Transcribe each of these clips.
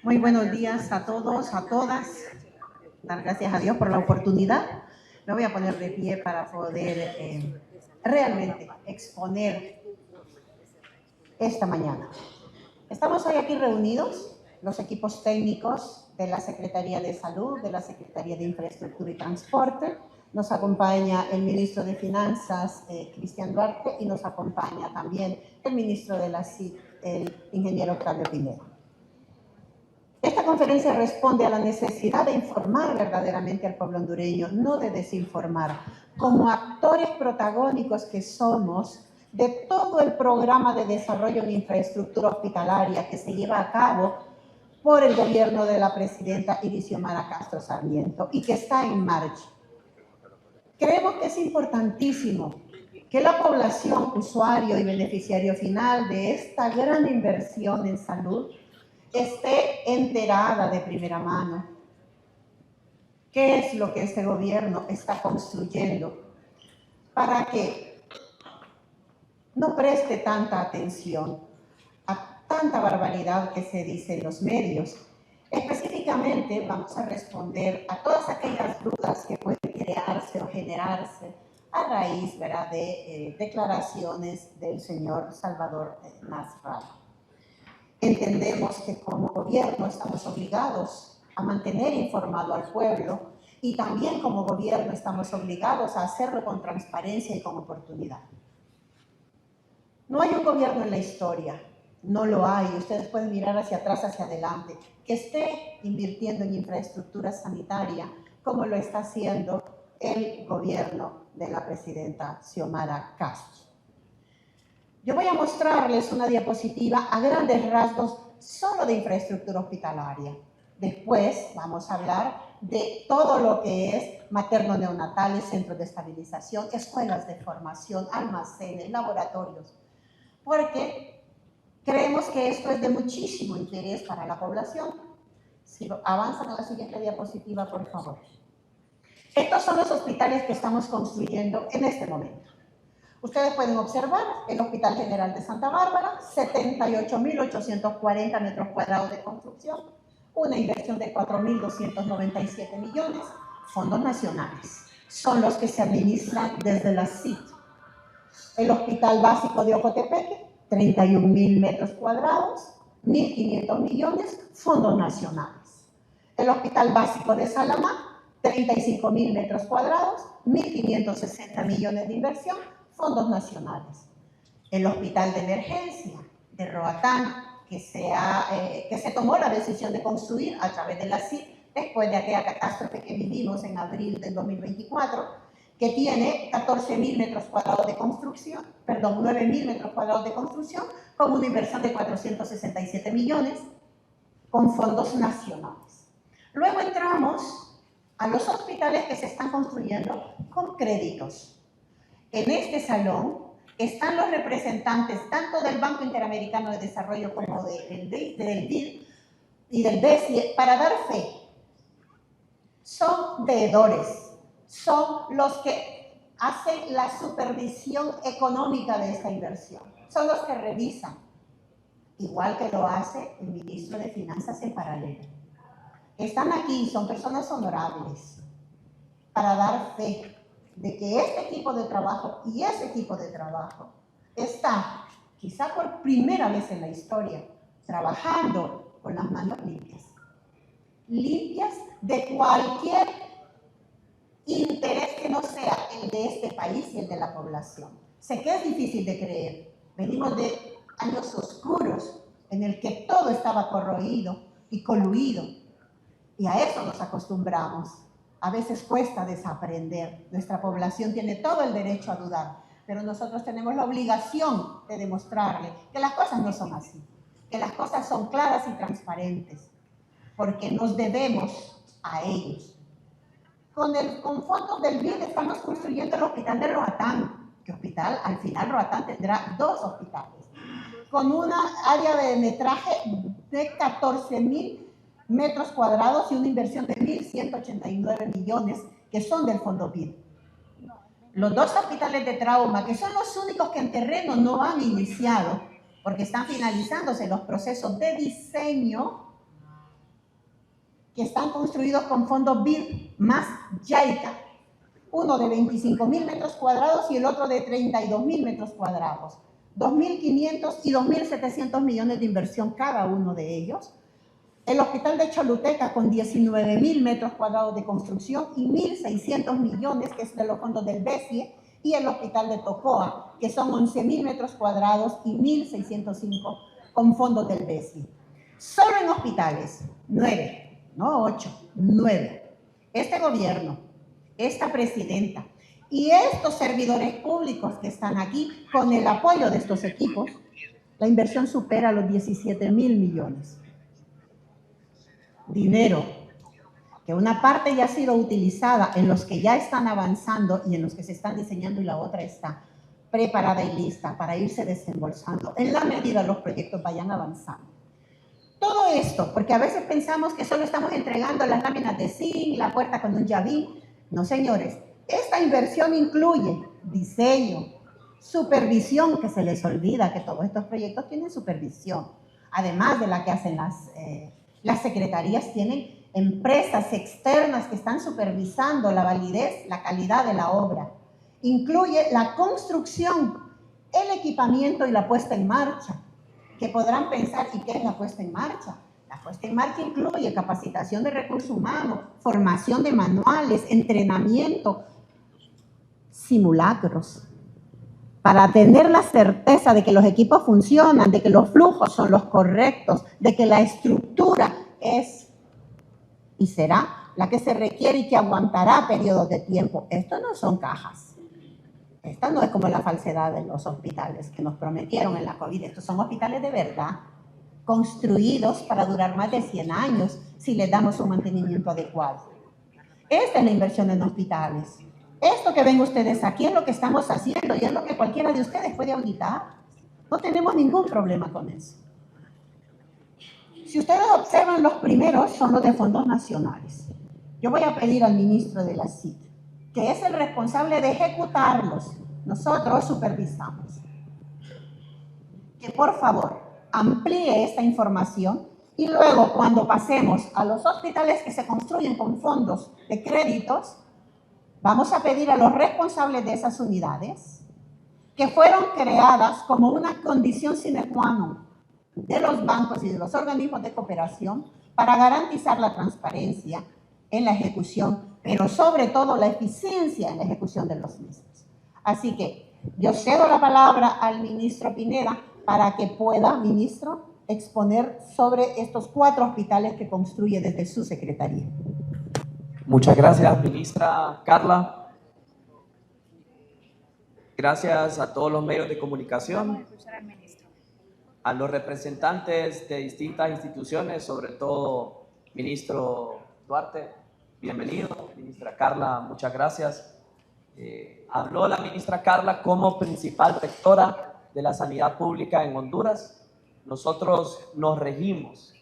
Muy buenos días a todos, a todas. Dar gracias a Dios por la oportunidad. Me voy a poner de pie para poder realmente exponer esta mañana. Estamos hoy aquí reunidos, los equipos técnicos de la Secretaría de Salud, de la Secretaría de Infraestructura y Transporte. Nos acompaña el ministro de Finanzas, Cristian Duarte, y nos acompaña también el ministro de la CID, el ingeniero Octavio Pineda. Esta conferencia responde a la necesidad de informar verdaderamente al pueblo hondureño, no de desinformar, como actores protagónicos que somos de todo el programa de desarrollo de infraestructura hospitalaria que se lleva a cabo por el gobierno de la presidenta Xiomara Castro Sarmiento y que está en marcha. Creemos que es importantísimo que la población, usuario y beneficiario final de esta gran inversión en salud esté enterada de primera mano qué es lo que este gobierno está construyendo para que no preste tanta atención a tanta barbaridad que se dice en los medios. Específicamente vamos a responder a todas aquellas dudas que pueden crearse o generarse a raíz, ¿verdad?, de declaraciones del señor Salvador Nasralla. Entendemos que como gobierno estamos obligados a mantener informado al pueblo y también como gobierno estamos obligados a hacerlo con transparencia y con oportunidad. No hay un gobierno en la historia, no lo hay, ustedes pueden mirar hacia atrás, hacia adelante, que esté invirtiendo en infraestructura sanitaria como lo está haciendo el gobierno de la presidenta Xiomara Castro. Yo voy a mostrarles una diapositiva a grandes rasgos solo de infraestructura hospitalaria. Después vamos a hablar de todo lo que es materno-neonatales, centros de estabilización, escuelas de formación, almacenes, laboratorios, porque creemos que esto es de muchísimo interés para la población. Si avanzan a la siguiente diapositiva, por favor. Estos son los hospitales que estamos construyendo en este momento. Ustedes pueden observar el Hospital General de Santa Bárbara, 78.840 metros cuadrados de construcción, una inversión de 4.297 millones, fondos nacionales. Son los que se administran desde la CID. El Hospital Básico de Ocotepeque, 31.000 metros cuadrados, 1.500 millones, fondos nacionales. El Hospital Básico de Salamá, 35.000 metros cuadrados, 1.560 millones de inversión, fondos nacionales. El hospital de emergencia de Roatán, que se tomó la decisión de construir a través de la CID después de aquella catástrofe que vivimos en abril del 2024, que tiene 14.000 metros cuadrados de construcción, 9.000 metros cuadrados de construcción, con una inversión de 467 millones, con fondos nacionales. Luego entramos a los hospitales que se están construyendo con créditos. En este salón están los representantes tanto del Banco Interamericano de Desarrollo como del BID y del BESI para dar fe. Son veedores, son los que hacen la supervisión económica de esta inversión, son los que revisan, igual que lo hace el ministro de Finanzas en paralelo. Están aquí, son personas honorables para dar fe de que este equipo de trabajo y ese equipo de trabajo está, quizá por primera vez en la historia, trabajando con las manos limpias. Limpias de cualquier interés que no sea el de este país y el de la población. Sé que es difícil de creer. Venimos de años oscuros en el que todo estaba corroído y coluido. Y a eso nos acostumbramos. A veces cuesta desaprender. Nuestra población tiene todo el derecho a dudar, pero nosotros tenemos la obligación de demostrarle que las cosas no son así, que las cosas son claras y transparentes, porque nos debemos a ellos. Con fondos del BID estamos construyendo el hospital de Roatán, que hospital, al final Roatán tendrá 2 hospitales, con una área de metraje de 14.000 metros cuadrados y una inversión de 1.189 millones que son del fondo BID. Los 2 hospitales de trauma, que son los únicos que en terreno no han iniciado, porque están finalizándose los procesos de diseño, que están construidos con fondos BID más JICA, uno de 25.000 metros cuadrados y el otro de 32.000 metros cuadrados. 2.500 y 2.700 millones de inversión cada uno de ellos. El hospital de Choluteca con 19.000 metros cuadrados de construcción y 1.600 millones, que es de los fondos del BESIE, y el hospital de Tocoa, que son 11.000 metros cuadrados y 1.605 con fondos del BESIE. Solo en hospitales, 9, no 8, 9. Este gobierno, esta presidenta y estos servidores públicos que están aquí, con el apoyo de estos equipos, la inversión supera los 17.000 millones. Dinero que una parte ya ha sido utilizada en los que ya están avanzando y en los que se están diseñando, y la otra está preparada y lista para irse desembolsando en la medida los proyectos vayan avanzando. Todo esto, porque a veces pensamos que solo estamos entregando las láminas de zinc, la puerta con un llavín. No, señores, esta inversión incluye diseño, supervisión, que se les olvida que todos estos proyectos tienen supervisión, además de la que hacen las secretarías, tienen empresas externas que están supervisando la validez, la calidad de la obra. Incluye la construcción, el equipamiento y la puesta en marcha, que podrán pensar, ¿y qué es la puesta en marcha? La puesta en marcha incluye capacitación de recursos humanos, formación de manuales, entrenamiento, simulacros, para tener la certeza de que los equipos funcionan, de que los flujos son los correctos, de que la estructura es y será la que se requiere y que aguantará periodos de tiempo. Esto no son cajas. Esta no es como la falsedad de los hospitales que nos prometieron en la COVID. Estos son hospitales de verdad, construidos para durar más de 100 años si les damos un mantenimiento adecuado. Esta es la inversión en hospitales. Esto que ven ustedes aquí es lo que estamos haciendo y es lo que cualquiera de ustedes puede auditar. No tenemos ningún problema con eso. Si ustedes observan, los primeros son los de fondos nacionales. Yo voy a pedir al ministro de la CIT, que es el responsable de ejecutarlos. Nosotros supervisamos. Que por favor amplíe esta información y luego, cuando pasemos a los hospitales que se construyen con fondos de créditos, vamos a pedir a los responsables de esas unidades, que fueron creadas como una condición sine qua non de los bancos y de los organismos de cooperación para garantizar la transparencia en la ejecución, pero sobre todo la eficiencia en la ejecución de los mismos. Así que yo cedo la palabra al ministro Pineda para que pueda, ministro, exponer sobre estos 4 hospitales que construye desde su secretaría. Muchas gracias, ministra Carla. Gracias a todos los medios de comunicación, a los representantes de distintas instituciones, sobre todo ministro Duarte, bienvenido. Ministra Carla, muchas gracias. Habló la ministra Carla como principal rectora de la sanidad pública en Honduras. Nosotros nos regimos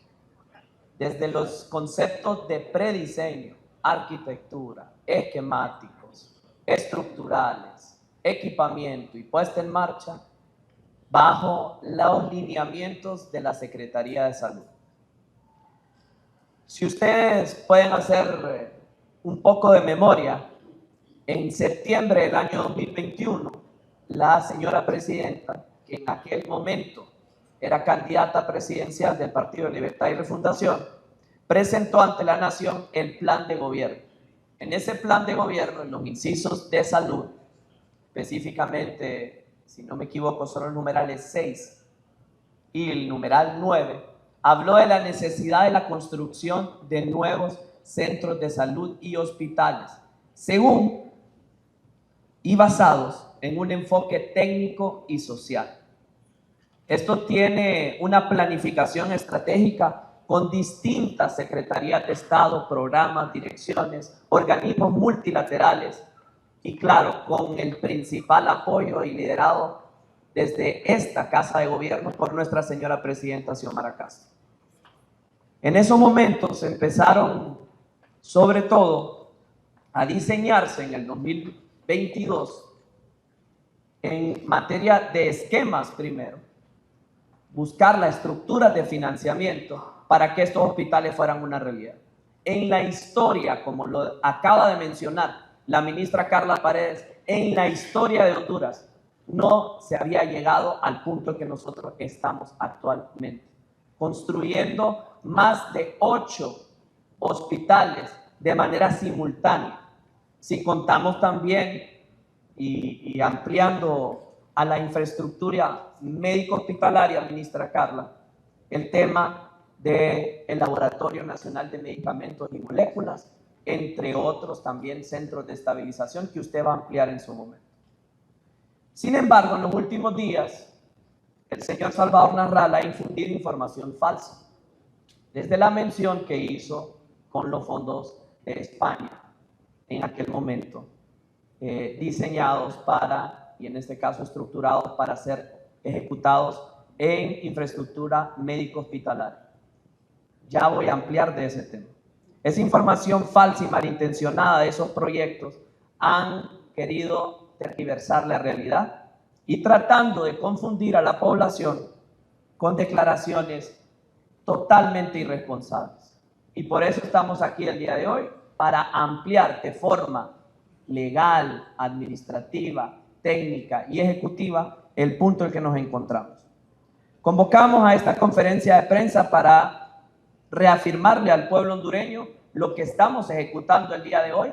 desde los conceptos de prediseño, arquitectura, esquemáticos, estructurales, equipamiento y puesta en marcha bajo los lineamientos de la Secretaría de Salud. Si ustedes pueden hacer un poco de memoria, en septiembre del año 2021, la señora presidenta, que en aquel momento era candidata presidencial del Partido de Libertad y Refundación, presentó ante la nación el plan de gobierno. En ese plan de gobierno, en los incisos de salud, específicamente, si no me equivoco, son los numerales 6 y el numeral 9, habló de la necesidad de la construcción de nuevos centros de salud y hospitales, según y basados en un enfoque técnico y social. Esto tiene una planificación estratégica con distintas secretarías de Estado, programas, direcciones, organismos multilaterales y claro, con el principal apoyo y liderado desde esta Casa de Gobierno por nuestra señora presidenta Xiomara Castro. En esos momentos empezaron sobre todo a diseñarse en el 2022 en materia de esquemas primero, buscar la estructura de financiamiento para que estos hospitales fueran una realidad. en la historia, como lo acaba de mencionar la ministra Carla Paredes, en la historia de Honduras, no se había llegado al punto que nosotros estamos actualmente, construyendo más de 8 hospitales de manera simultánea. Si contamos también y ampliando a la infraestructura médico-hospitalaria, ministra Carla, el tema del Laboratorio Nacional de Medicamentos y Moléculas, entre otros también centros de estabilización que usted va a ampliar en su momento. Sin embargo, en los últimos días, el señor Salvador Narrala ha infundido información falsa, desde la mención que hizo con los fondos de España en aquel momento, diseñados para, y en este caso estructurados para ser ejecutados en infraestructura médico-hospitalaria. Ya voy a ampliar de ese tema. Esa información falsa y malintencionada de esos proyectos han querido tergiversar la realidad y tratando de confundir a la población con declaraciones totalmente irresponsables. Y por eso estamos aquí el día de hoy, para ampliar de forma legal, administrativa, técnica y ejecutiva el punto en que nos encontramos. Convocamos a esta conferencia de prensa para reafirmarle al pueblo hondureño lo que estamos ejecutando el día de hoy,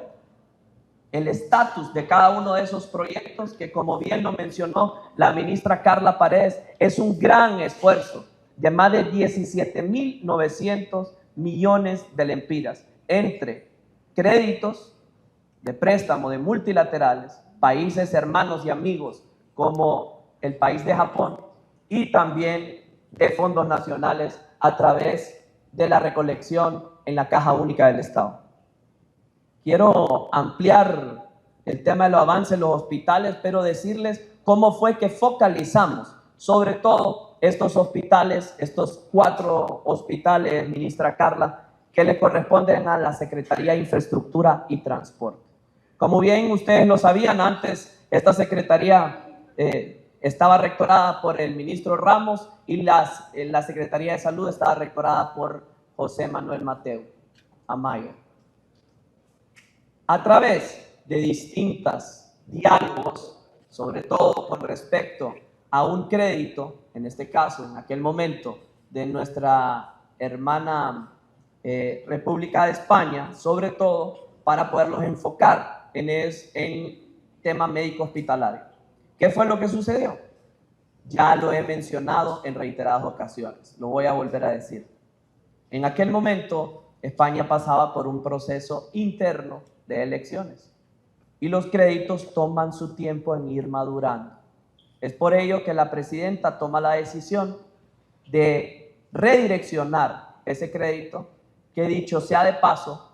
el estatus de cada uno de esos proyectos que, como bien lo mencionó la ministra Carla Paredes, es un gran esfuerzo de más de 17.900 millones de lempiras entre créditos de préstamo de multilaterales, países hermanos y amigos como el país de Japón, y también de fondos nacionales a través de la recolección en la Caja Única del Estado. Quiero ampliar el tema de los avances en los hospitales, pero decirles cómo fue que focalizamos sobre todo estos hospitales, estos 4 hospitales, ministra Carla, que le corresponden a la Secretaría de Infraestructura y Transporte. Como bien ustedes lo sabían antes, esta secretaría estaba rectorada por el ministro Ramos y la Secretaría de Salud estaba rectorada por José Manuel Mateo Amaya. A través de distintos diálogos, sobre todo con respecto a un crédito, en este caso, en aquel momento, de nuestra hermana República de España, sobre todo para poderlos enfocar en tema médico hospitalario. ¿Qué fue lo que sucedió? Ya lo he mencionado en reiteradas ocasiones, lo voy a volver a decir. En aquel momento, España pasaba por un proceso interno de elecciones y los créditos toman su tiempo en ir madurando. Es por ello que la presidenta toma la decisión de redireccionar ese crédito, que dicho sea de paso,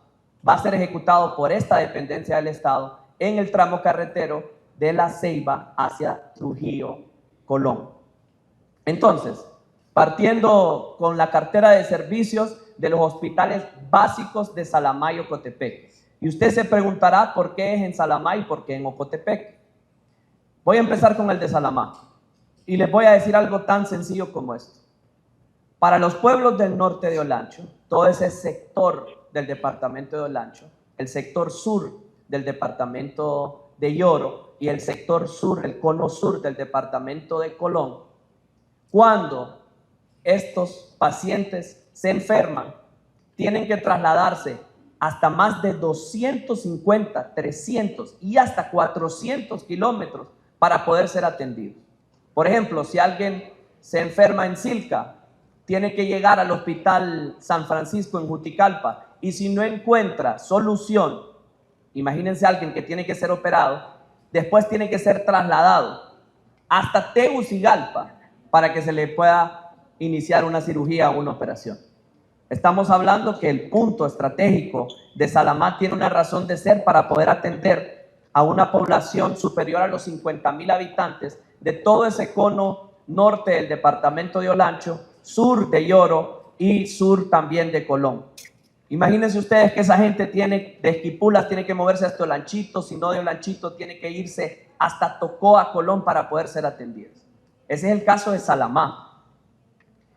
va a ser ejecutado por esta dependencia del Estado en el tramo carretero de La Ceiba hacia Trujillo, Colón. Entonces, partiendo con la cartera de servicios de los hospitales básicos de Salamá y Ocotepec. Y usted se preguntará por qué es en Salamá y por qué en Ocotepec. Voy a empezar con el de Salamá y les voy a decir algo tan sencillo como esto. Para los pueblos del norte de Olancho, todo ese sector del departamento de Olancho, el sector sur del departamento de Yoro y el sector sur, el cono sur del departamento de Colón, cuando estos pacientes se enferman, tienen que trasladarse hasta más de 250, 300 y hasta 400 kilómetros para poder ser atendidos. Por ejemplo, si alguien se enferma en Silca, tiene que llegar al Hospital San Francisco en Juticalpa, y si no encuentra solución, imagínense a alguien que tiene que ser operado, después tiene que ser trasladado hasta Tegucigalpa para que se le pueda iniciar una cirugía o una operación. Estamos hablando que el punto estratégico de Salamá tiene una razón de ser para poder atender a una población superior a los 50,000 habitantes de todo ese cono norte del departamento de Olancho, sur de Yoro y sur también de Colón. Imagínense ustedes que esa gente de Esquipulas tiene que moverse hasta Olanchito, si no de Olanchito tiene que irse hasta Tocoa, Colón, para poder ser atendidos. Ese es el caso de Salamá.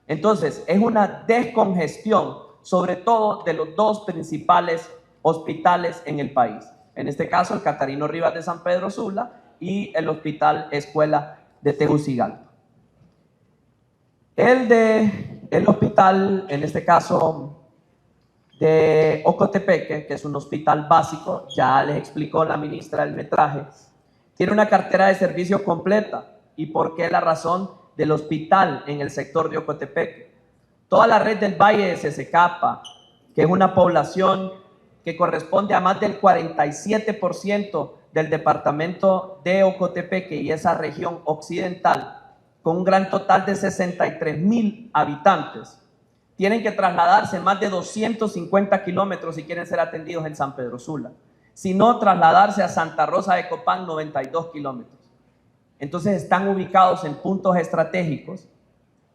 Entonces, es una descongestión sobre todo de los dos principales hospitales en el país. En este caso, el Catarino Rivas de San Pedro Sula y el Hospital Escuela de Tegucigalpa. El hospital, en este caso de Ocotepeque, que es un hospital básico, ya les explicó la ministra el metraje, tiene una cartera de servicios completa. ¿Y por qué la razón del hospital en el sector de Ocotepeque? Toda la red del Valle de Cececapa, que es una población que corresponde a más del 47% del departamento de Ocotepeque y esa región occidental, con un gran total de 63,000 habitantes, tienen que trasladarse más de 250 kilómetros si quieren ser atendidos en San Pedro Sula, si no trasladarse a Santa Rosa de Copán, 92 kilómetros. Entonces están ubicados en puntos estratégicos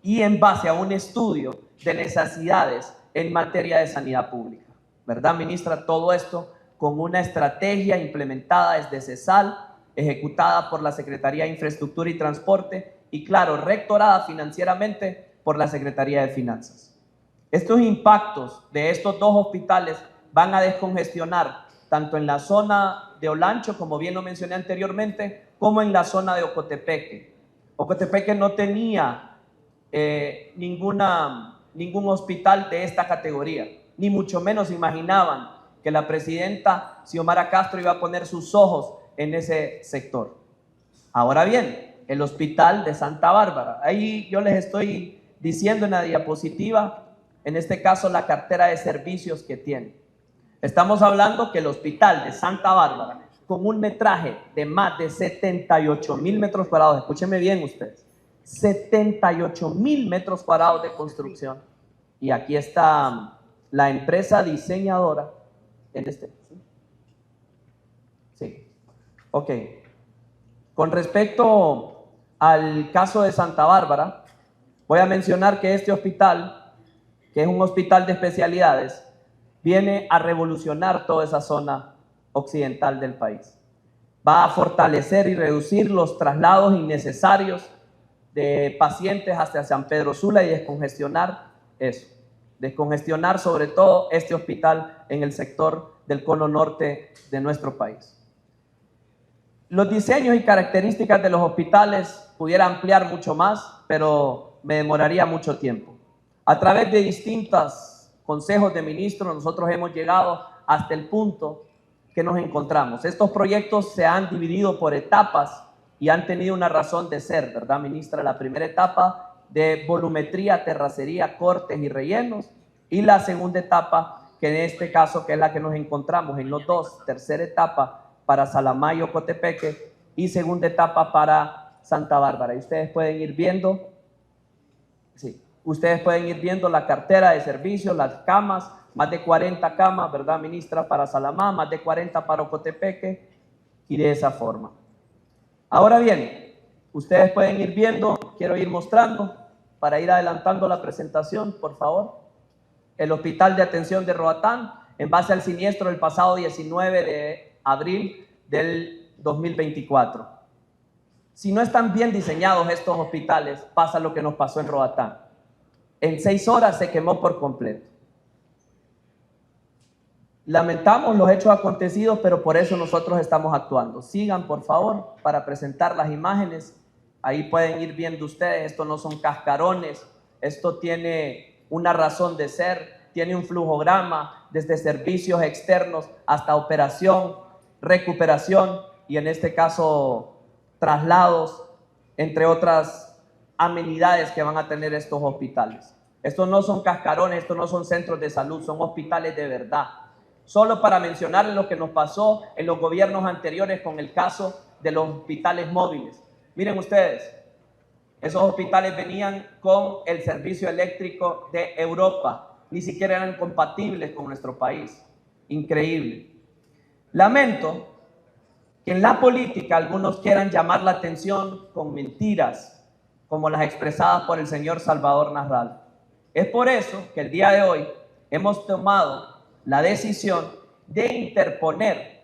y en base a un estudio de necesidades en materia de sanidad pública. ¿Verdad, ministra? Todo esto con una estrategia implementada desde CESAL, ejecutada por la Secretaría de Infraestructura y Transporte y, claro, rectorada financieramente por la Secretaría de Finanzas. Estos impactos de estos dos hospitales van a descongestionar tanto en la zona de Olancho, como bien lo mencioné anteriormente, como en la zona de Ocotepeque. Ocotepeque no tenía ningún hospital de esta categoría, ni mucho menos imaginaban que la presidenta Xiomara Castro iba a poner sus ojos en ese sector. Ahora bien, el hospital de Santa Bárbara, ahí yo les estoy diciendo en la diapositiva, en este caso la cartera de servicios que tiene. Estamos hablando que el hospital de Santa Bárbara, con un metraje de más de 78,000 metros cuadrados, escúchenme bien ustedes, 78,000 metros cuadrados de construcción, y aquí está la empresa diseñadora, ¿sí? Ok. Con respecto al caso de Santa Bárbara, voy a mencionar que este hospital, que es un hospital de especialidades, viene a revolucionar toda esa zona occidental del país. Va a fortalecer y reducir los traslados innecesarios de pacientes hacia San Pedro Sula y descongestionar eso. Descongestionar sobre todo este hospital en el sector del cono norte de nuestro país. Los diseños y características de los hospitales pudiera ampliar mucho más, pero me demoraría mucho tiempo. A través de distintos consejos de ministros, nosotros hemos llegado hasta el punto que nos encontramos. Estos proyectos se han dividido por etapas y han tenido una razón de ser, ¿verdad, ministra? La primera etapa de volumetría, terracería, cortes y rellenos, y la segunda etapa, que en este caso, que es la que nos encontramos en los dos, tercera etapa para Salamá y Ocotepeque, y segunda etapa para Santa Bárbara. Y ustedes pueden ir viendo, sí, ustedes pueden ir viendo la cartera de servicios, las camas, más de 40 camas, ¿verdad, ministra? Para Salamá, más de 40 para Ocotepeque, y de esa forma. Ahora bien, ustedes pueden ir viendo, quiero ir mostrando, para ir adelantando la presentación, por favor, el Hospital de Atención de Roatán, en base al siniestro del pasado 19 de abril del 2024. Si no están bien diseñados estos hospitales, pasa lo que nos pasó en Roatán. En 6 horas se quemó por completo. Lamentamos los hechos acontecidos, pero por eso nosotros estamos actuando. Sigan, por favor, para presentar las imágenes. Ahí pueden ir viendo ustedes, esto no son cascarones, esto tiene una razón de ser, tiene un flujograma desde servicios externos hasta operación, recuperación y en este caso traslados, entre otras amenidades que van a tener estos hospitales. Estos no son cascarones, estos no son centros de salud, son hospitales de verdad. Solo para mencionarles lo que nos pasó en los gobiernos anteriores con el caso de los hospitales móviles. Miren ustedes, esos hospitales venían con el servicio eléctrico de Europa, ni siquiera eran compatibles con nuestro país. Increíble. Lamento que en la política algunos quieran llamar la atención con mentiras, como las expresadas por el señor Salvador Nasralla. Es por eso que el día de hoy hemos tomado la decisión de interponer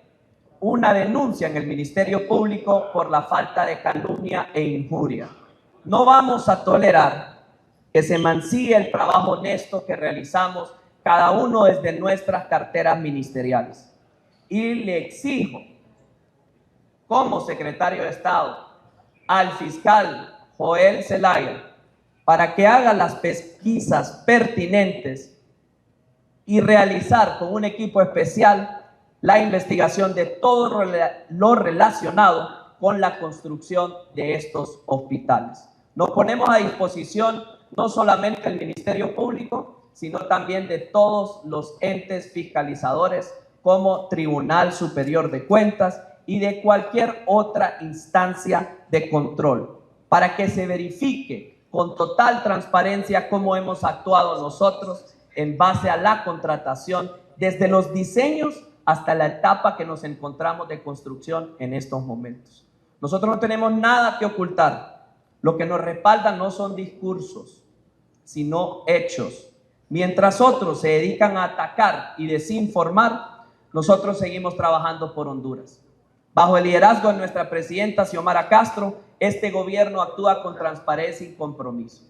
una denuncia en el Ministerio Público por la falta de calumnia e injuria. No vamos a tolerar que se mancille el trabajo honesto que realizamos cada uno desde nuestras carteras ministeriales. Y le exijo, como secretario de Estado, al fiscal Joel Zelaya, para que haga las pesquisas pertinentes y realizar con un equipo especial la investigación de todo lo relacionado con la construcción de estos hospitales. Nos ponemos a disposición no solamente del Ministerio Público, sino también de todos los entes fiscalizadores como Tribunal Superior de Cuentas y de cualquier otra instancia de control, para que se verifique con total transparencia cómo hemos actuado nosotros en base a la contratación, desde los diseños hasta la etapa que nos encontramos de construcción en estos momentos. Nosotros no tenemos nada que ocultar. Lo que nos respalda no son discursos, sino hechos. Mientras otros se dedican a atacar y desinformar, nosotros seguimos trabajando por Honduras. Bajo el liderazgo de nuestra presidenta Xiomara Castro, este gobierno actúa con transparencia y compromiso.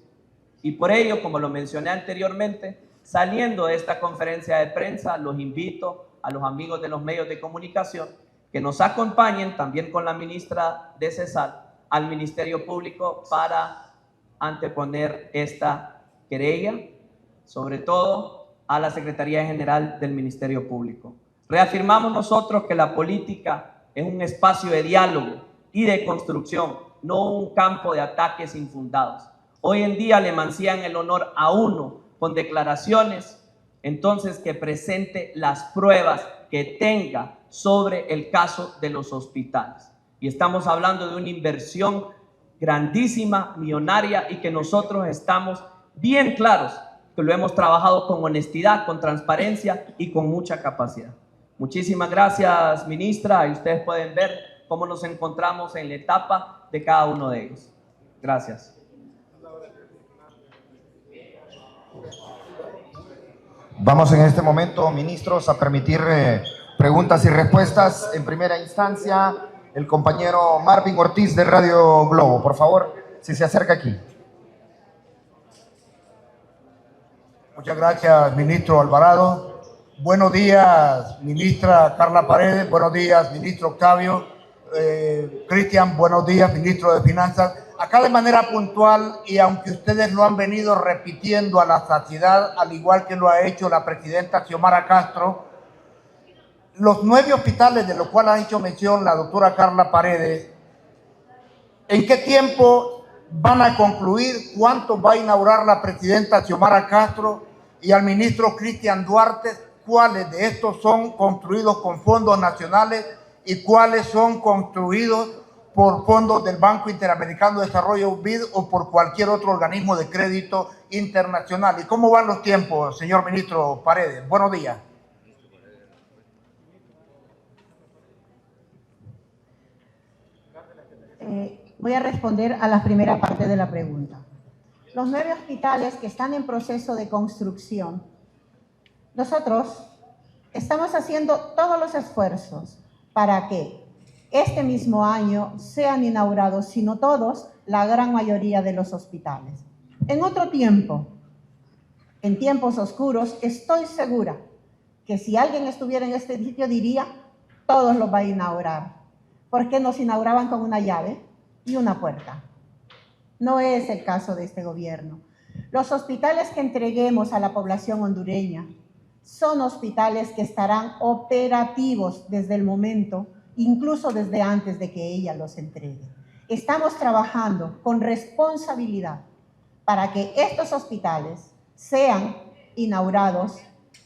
Y por ello, como lo mencioné anteriormente, saliendo de esta conferencia de prensa, los invito a los amigos de los medios de comunicación que nos acompañen también con la ministra de CESAL al Ministerio Público para anteponer esta querella, sobre todo a la Secretaría General del Ministerio Público. Reafirmamos nosotros que la política es un espacio de diálogo y de construcción, no un campo de ataques infundados. Hoy en día le mancillan el honor a uno con declaraciones, entonces que presente las pruebas que tenga sobre el caso de los hospitales. Y estamos hablando de una inversión grandísima, millonaria, y que nosotros estamos bien claros que lo hemos trabajado con honestidad, con transparencia y con mucha capacidad. Muchísimas gracias, ministra, y ustedes pueden ver cómo nos encontramos en la etapa de cada uno de ellos. Gracias. Vamos en este momento, ministros, a permitir preguntas y respuestas. En primera instancia, el compañero Marvin Ortiz de Radio Globo. Por favor, si se acerca aquí. Muchas gracias, ministro Alvarado. Buenos días, ministra Carla Paredes. Buenos días, ministro Octavio. Cristian, buenos días, ministro de Finanzas. Acá de manera puntual, y aunque ustedes lo han venido repitiendo a la saciedad, al igual que lo ha hecho la presidenta Xiomara Castro, los 9 hospitales de los cuales ha hecho mención la doctora Carla Paredes, ¿en qué tiempo van a concluir? ¿Cuánto va a inaugurar la presidenta Xiomara Castro? Y al ministro Cristian Duarte, ¿cuáles de estos son construidos con fondos nacionales y cuáles son construidos por fondos del Banco Interamericano de Desarrollo, BID, o por cualquier otro organismo de crédito internacional? ¿Y cómo van los tiempos, señor ministro Paredes? Buenos días. Voy a responder a la primera parte de la pregunta. Los 9 hospitales que están en proceso de construcción, nosotros estamos haciendo todos los esfuerzos para que este mismo año sean inaugurados, si no todos, la gran mayoría de los hospitales. En otro tiempo, en tiempos oscuros, estoy segura que si alguien estuviera en este sitio diría, todos los va a inaugurar, porque nos inauguraban con una llave y una puerta. No es el caso de este gobierno. Los hospitales que entreguemos a la población hondureña son hospitales que estarán operativos desde el momento, incluso desde antes de que ella los entregue. Estamos trabajando con responsabilidad para que estos hospitales sean inaugurados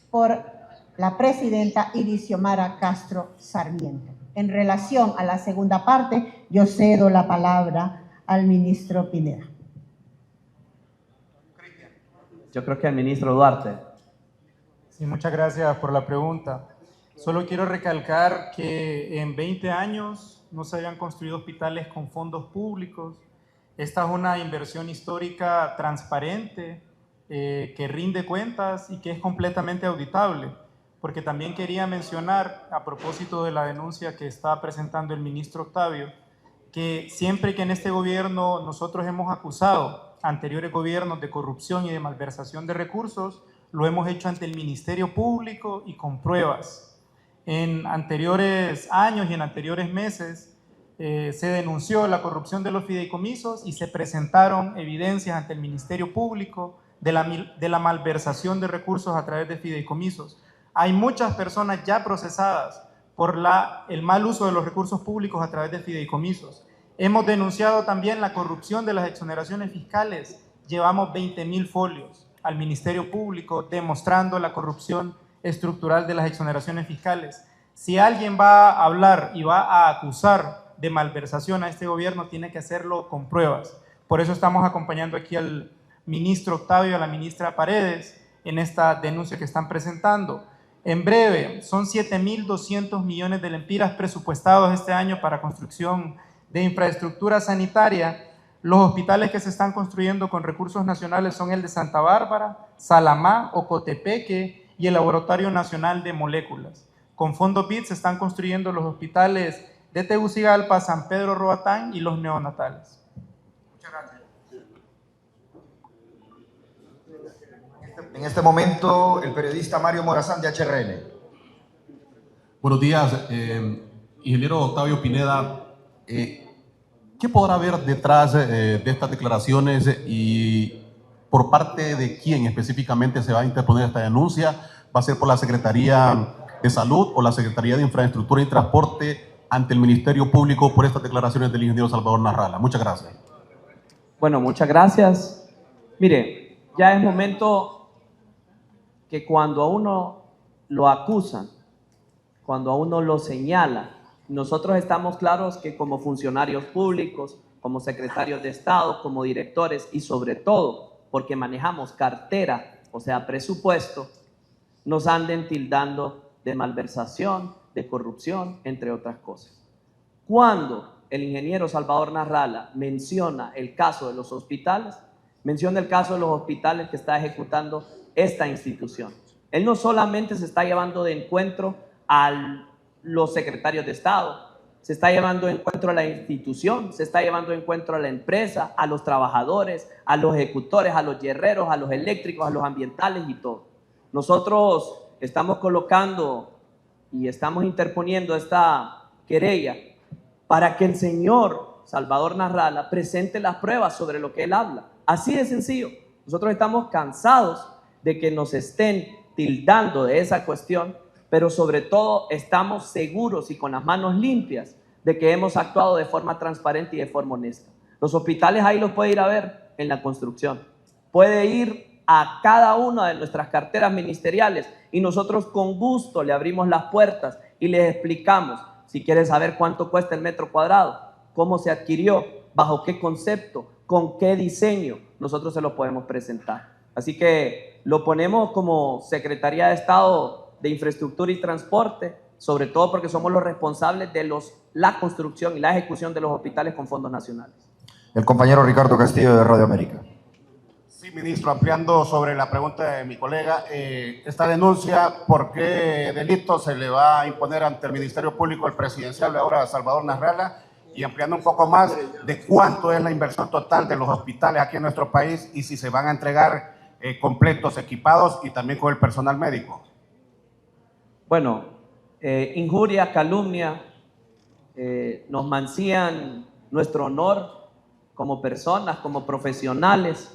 por la presidenta Iris Xiomara Castro Sarmiento. En relación a la segunda parte, yo cedo la palabra al ministro Pineda. Yo creo que al ministro Duarte. Sí, muchas gracias por la pregunta. Solo quiero recalcar que en 20 años no se habían construido hospitales con fondos públicos. Esta es una inversión histórica transparente, que rinde cuentas y que es completamente auditable. Porque también quería mencionar, a propósito de la denuncia que está presentando el ministro Octavio, que siempre que en este gobierno nosotros hemos acusado a anteriores gobiernos de corrupción y de malversación de recursos, lo hemos hecho ante el Ministerio Público y con pruebas. En anteriores años y en anteriores meses se denunció la corrupción de los fideicomisos y se presentaron evidencias ante el Ministerio Público de la malversación de recursos a través de fideicomisos. Hay muchas personas ya procesadas por el mal uso de los recursos públicos a través de fideicomisos. Hemos denunciado también la corrupción de las exoneraciones fiscales. Llevamos 20.000 folios al Ministerio Público demostrando la corrupción estructural de las exoneraciones fiscales. Si alguien va a hablar y va a acusar de malversación a este gobierno, tiene que hacerlo con pruebas. Por eso estamos acompañando aquí al ministro Octavio y a la ministra Paredes en esta denuncia que están presentando. En breve, son 7.200 millones de lempiras presupuestados este año para construcción de infraestructura sanitaria. Los hospitales que se están construyendo con recursos nacionales son el de Santa Bárbara, Salamá, Ocotepeque y el Laboratorio Nacional de Moléculas. Con fondos BID se están construyendo los hospitales de Tegucigalpa, San Pedro Roatán y los neonatales. Muchas gracias. En este momento, el periodista Mario Morazán de HRN. Buenos días, ingeniero Octavio Pineda. ¿Qué podrá haber detrás de estas declaraciones y por parte de quién específicamente se va a interponer esta denuncia? ¿Va a ser por la Secretaría de Salud o la Secretaría de Infraestructura y Transporte ante el Ministerio Público por estas declaraciones del ingeniero Salvador Narrala? Muchas gracias. Bueno, muchas gracias. Mire, ya es momento que cuando a uno lo acusan, cuando a uno lo señalan, nosotros estamos claros que como funcionarios públicos, como secretarios de Estado, como directores y sobre todo porque manejamos cartera, o sea, presupuesto, nos anden tildando de malversación, de corrupción, entre otras cosas. Cuando el ingeniero Salvador Narrala menciona el caso de los hospitales, menciona el caso de los hospitales que está ejecutando esta institución. Él no solamente se está llevando de encuentro a los secretarios de Estado, se está llevando de encuentro a la institución, se está llevando de encuentro a la empresa, a los trabajadores, a los ejecutores, a los hierreros, a los eléctricos, a los ambientales y todo. Nosotros estamos colocando y estamos interponiendo esta querella para que el señor Salvador Narrala presente las pruebas sobre lo que él habla. Así de sencillo. Nosotros estamos cansados de que nos estén tildando de esa cuestión, pero sobre todo estamos seguros y con las manos limpias de que hemos actuado de forma transparente y de forma honesta. Los hospitales ahí los puede ir a ver en la construcción. Puede ir a cada una de nuestras carteras ministeriales y nosotros con gusto le abrimos las puertas y les explicamos. Si quiere saber cuánto cuesta el metro cuadrado, cómo se adquirió, bajo qué concepto, con qué diseño, nosotros se lo podemos presentar. Así que lo ponemos como Secretaría de Estado de Infraestructura y Transporte, sobre todo porque somos los responsables de la construcción y la ejecución de los hospitales con fondos nacionales. El compañero Ricardo Castillo de Radio América. Sí, ministro, ampliando sobre la pregunta de mi colega, esta denuncia, ¿por qué delito se le va a imponer ante el Ministerio Público, el presidencial de ahora, Salvador Narrala? Y ampliando un poco más, ¿de cuánto es la inversión total de los hospitales aquí en nuestro país y si se van a entregar completos, equipados y también con el personal médico? Bueno, injuria, calumnia, nos mancillan nuestro honor como personas, como profesionales.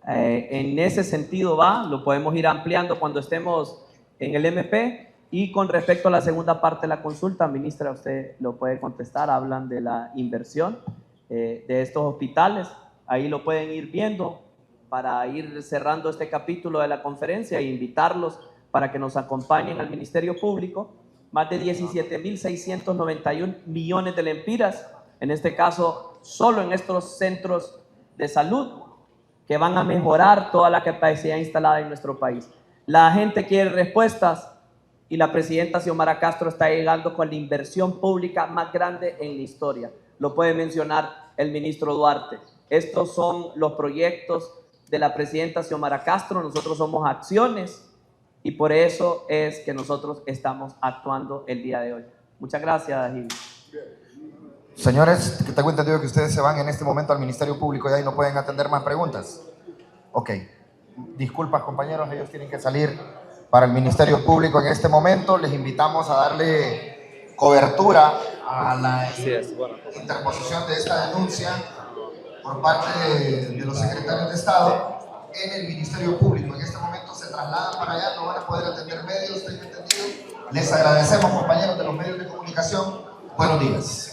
En ese sentido lo podemos ir ampliando cuando estemos en el MP. Y con respecto a la segunda parte de la consulta, ministra, usted lo puede contestar, hablan de la inversión de estos hospitales, ahí lo pueden ir viendo para ir cerrando este capítulo de la conferencia e invitarlos para que nos acompañen al Ministerio Público. Más de 17.691 millones de lempiras, en este caso solo en estos centros de salud, que van a mejorar toda la capacidad instalada en nuestro país. La gente quiere respuestas y la presidenta Xiomara Castro está llegando con la inversión pública más grande en la historia. Lo puede mencionar el ministro Duarte. Estos son los proyectos de la presidenta Xiomara Castro. Nosotros somos acciones y por eso es que nosotros estamos actuando el día de hoy. Muchas gracias, Gil. Señores, que tengo entendido que ustedes se van en este momento al Ministerio Público y ahí no pueden atender más preguntas. Ok. Disculpas, compañeros, ellos tienen que salir para el Ministerio Público en este momento. Les invitamos a darle cobertura a la interposición de esta denuncia por parte de los secretarios de Estado en el Ministerio Público. En este momento se trasladan para allá, no van a poder atender medios, tengo entendido. Les agradecemos, compañeros de los medios de comunicación. Buenos días.